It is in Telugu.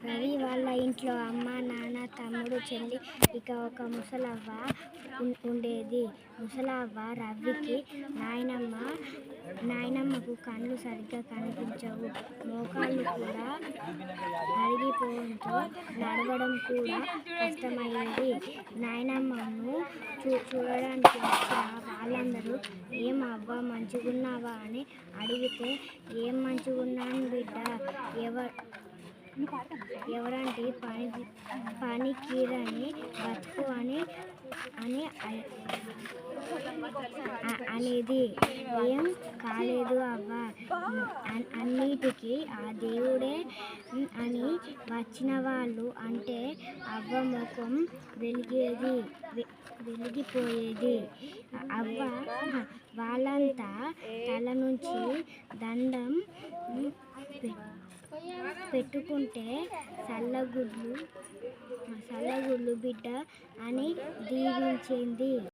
రవి వాళ్ళ ఇంట్లో అమ్మ, నాన్న, తమ్ముడు, చెల్లి, ఇక ఒక ముసలవ్వ ఉండేది. ముసలవ్వ రవికి నాయనమ్మకు కళ్ళు సరిగ్గా కనిపించవు. మోకాళ్ళు కూడా అరిగిపోవడంతో నడవడం కూడా కష్టమయ్యేది. నాయనమ్మను చూడడానికి వచ్చిన వాళ్ళందరూ ఏం అవ్వ మంచిగున్నావా అని అడిగితే, ఏం మంచిగున్నాను బిడ్డ, ఎవరంటే పనికిరాని బతుకు అనేది. ఏం కాలేదు అవ్వ, అన్నిటికీ ఆ దేవుడే అని వచ్చిన వాళ్ళు అంటే అవ్వ ముఖం వెలిగిపోయేది. అవ్వ వాళ్ళంతా తల నుంచి దండం పెట్టుకుంటే చల్లగుళ్ళు బిడ్డ అని దీవించేది.